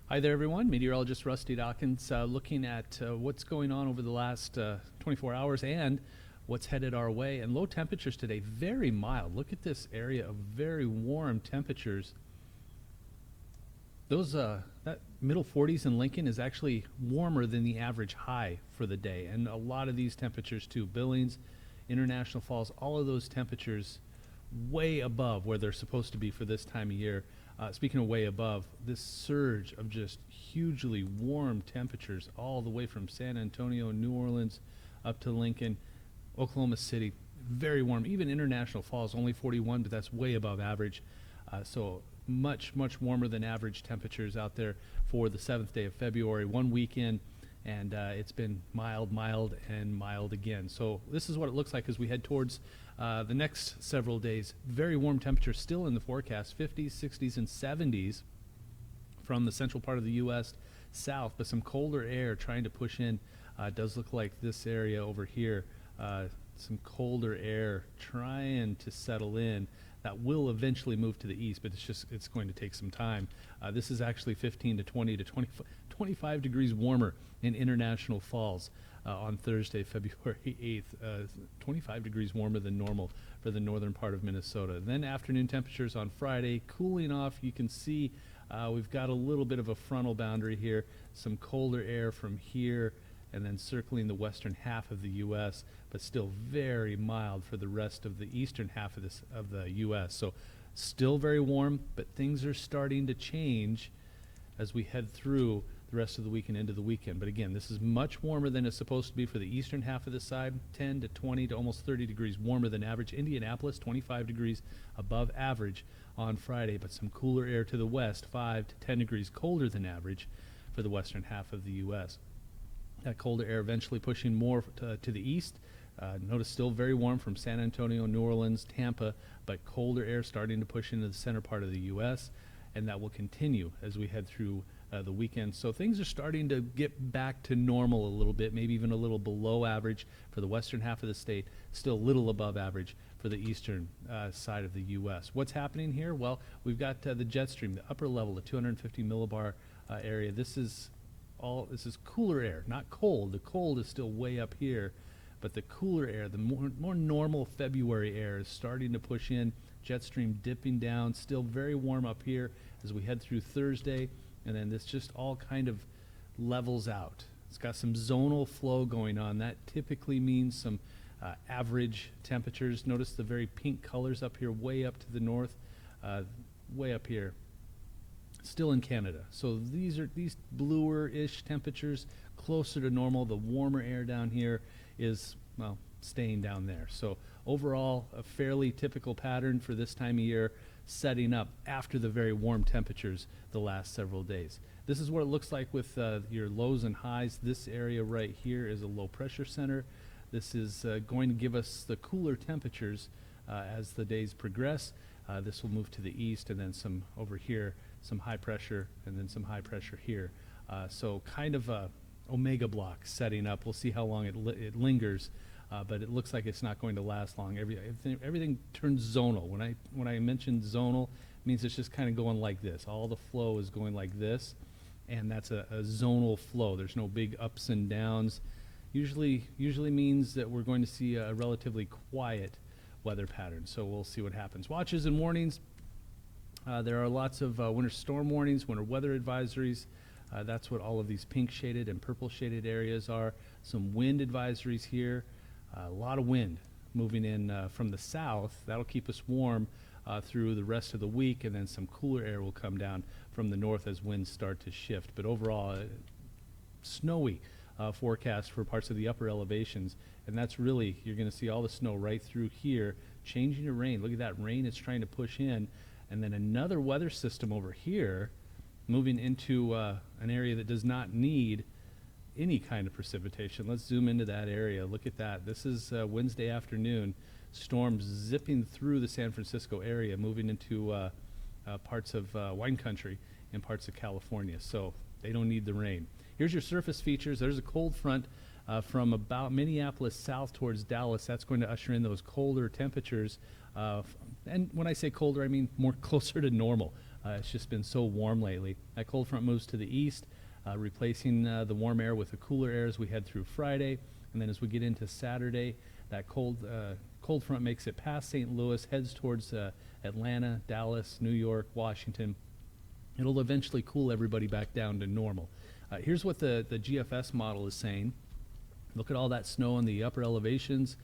Hi there, everyone. Meteorologist Rusty Dawkins looking at what's going on over the last 24 hours and what's headed our way. And low temperatures today, very mild. Look at this area of very warm temperatures. That middle 40s in Lincoln is actually warmer than the average high for the day. And a lot of these temperatures too. Billings, International Falls, all of those temperatures way above where they're supposed to be for this time of year. Speaking of way above, this surge of just hugely warm temperatures all the way from San Antonio, New Orleans, up to Lincoln, Oklahoma City, very warm. Even International Falls, only 41, but that's way above average. So much warmer than average temperatures out there for the 7th day of February, one weekend, and it's been mild, and mild again. So this is what it looks like as we head towards the next several days. Very warm temperatures still in the forecast, 50s, 60s, and 70s from the central part of the U.S. south, but some colder air trying to push in. It does look like this area over here, some colder air trying to settle in. That will eventually move to the east, but it's going to take some time. This is actually 15 to 20 to 25 degrees warmer in International Falls on Thursday, February 8th. 25 degrees warmer than normal for the northern part of Minnesota. Then afternoon temperatures on Friday, cooling off. You can see we've got a little bit of a frontal boundary here, some colder air from here, and then circling the western half of the U.S., but still very mild for the rest of the eastern half of the U.S. So still very warm, but things are starting to change as we head through the rest of the week and into the weekend. But again, this is much warmer than it's supposed to be for the eastern half of the side, 10 to 20 to almost 30 degrees warmer than average. Indianapolis, 25 degrees above average on Friday, but some cooler air to the west, 5 to 10 degrees colder than average for the western half of the U.S. That colder air eventually pushing more to the east. Notice still very warm from San Antonio, New Orleans, Tampa, but colder air starting to push into the center part of the U.S., and that will continue as we head through the weekend. So things are starting to get back to normal a little bit, maybe even a little below average for the western half of the state, still a little above average for the eastern side of the U.S. What's happening here? Well, we've got the jet stream, the upper level, the 250 millibar area. This is cooler air, not cold. The cold is still way up here, but the cooler air, the more normal February air is starting to push in. Jet stream dipping down, still very warm up here as we head through Thursday, and then this just all kind of levels out. It's got some zonal flow going on. That typically means some average temperatures. Notice the very pink colors up here, way up to the north, way up here. Still in Canada. So these bluer-ish temperatures closer to normal. The warmer air down here is, well, staying down there. So overall, a fairly typical pattern for this time of year, setting up after the very warm temperatures the last several days. This is what it looks like with your lows and highs. This area right here is a low pressure center. This is going to give us the cooler temperatures as the days progress. This will move to the east, and then some over here, some high pressure, and then some high pressure here. So kind of a omega block setting up. We'll see how long it lingers, but it looks like it's not going to last long. Everything turns zonal. When I mention zonal, it means it's just kind of going like this. All the flow is going like this, and that's a zonal flow. There's no big ups and downs. Usually means that we're going to see a relatively quiet weather pattern. So we'll see what happens. Watches and warnings. There are lots of winter storm warnings, winter weather advisories. That's what all of these pink shaded and purple shaded areas are. Some wind advisories here. A lot of wind moving in from the south. That'll keep us warm through the rest of the week, and then some cooler air will come down from the north as winds start to shift. But overall, snowy forecast for parts of the upper elevations, and that's really, you're going to see all the snow right through here, changing to rain. Look at that rain it's trying to push in, and then another weather system over here moving into an area that does not need any kind of precipitation. Let's zoom into that area. Look at that. This is Wednesday afternoon. Storms zipping through the San Francisco area, moving into parts of wine country and parts of California. So they don't need the rain. Here's your surface features. There's a cold front from about Minneapolis south towards Dallas. That's going to usher in those colder temperatures. And when I say colder, I mean more closer to normal. It's just been so warm lately. That cold front moves to the east, replacing the warm air with the cooler air as we head through Friday. And then as we get into Saturday, that cold front makes it past St. Louis, heads towards Atlanta, Dallas, New York, Washington. It'll eventually cool everybody back down to normal. Here's what the GFS model is saying. Look at all that snow in the upper elevations.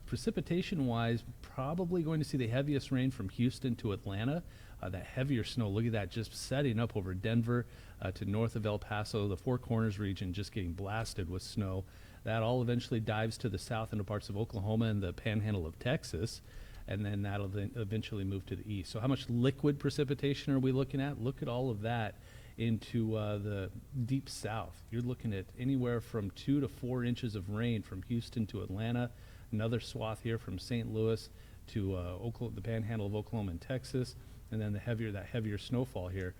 Precipitation-wise, probably going to see the heaviest rain from Houston to Atlanta. That heavier snow, look at that, just setting up over Denver to north of El Paso, the Four Corners region just getting blasted with snow. That all eventually dives to the south into parts of Oklahoma and the panhandle of Texas, and then that'll then eventually move to the east. So how much liquid precipitation are we looking at? Look at all of that into the deep south. You're looking at anywhere from 2 to 4 inches of rain from Houston to Atlanta. Another swath here from St. Louis to the panhandle of Oklahoma and Texas, and then that heavier snowfall here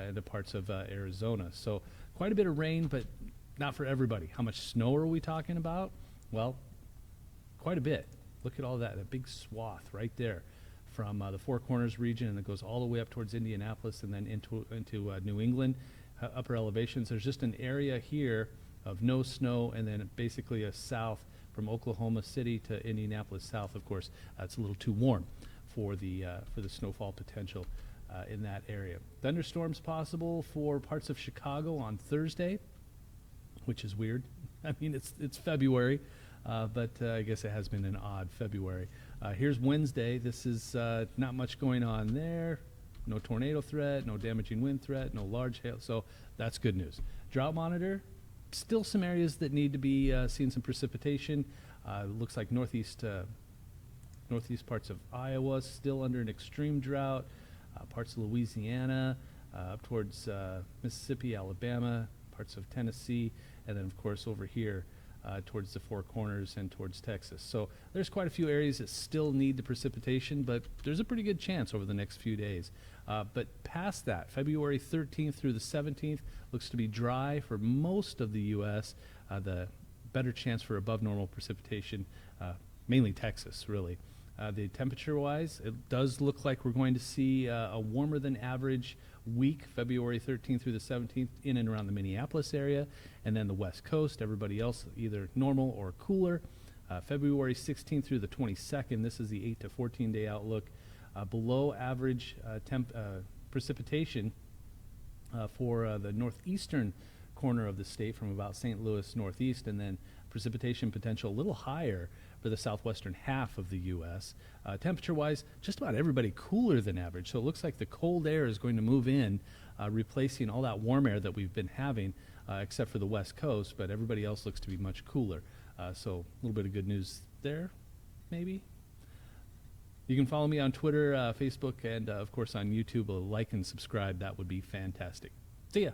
into parts of Arizona. So quite a bit of rain, but not for everybody. How much snow are we talking about? Well, quite a bit. Look at all that big swath right there from the Four Corners region, and it goes all the way up towards Indianapolis and then into New England, upper elevations. There's just an area here of no snow, and then basically a south from Oklahoma City to Indianapolis south. Of course, it's a little too warm for the snowfall potential in that area. Thunderstorms possible for parts of Chicago on Thursday, which is weird. I mean, it's February, but I guess it has been an odd February. Here's Wednesday. This is not much going on there. No tornado threat, no damaging wind threat, no large hail. So that's good news. Drought monitor, still some areas that need to be seeing some precipitation. Looks like northeast parts of Iowa still under an extreme drought. Parts of Louisiana, up towards Mississippi, Alabama, parts of Tennessee, and then of course over here towards the Four Corners and towards Texas. So there's quite a few areas that still need the precipitation, but there's a pretty good chance over the next few days. But past that, February 13th through the 17th looks to be dry for most of the U.S. The better chance for above normal precipitation, mainly Texas, really. The temperature-wise, it does look like we're going to see a warmer than average week, February 13th through the 17th, in and around the Minneapolis area, and then the West Coast. Everybody else either normal or cooler. February 16th through the 22nd, this is the 8 to 14-day outlook. Below average precipitation for the northeastern corner of the state from about St. Louis northeast, and then precipitation potential a little higher for the southwestern half of the U.S. Temperature-wise, just about everybody cooler than average. So it looks like the cold air is going to move in, replacing all that warm air that we've been having, except for the West Coast, but everybody else looks to be much cooler. So a little bit of good news there, maybe. You can follow me on Twitter, Facebook, and of course on YouTube. Like and subscribe. That would be fantastic. See ya.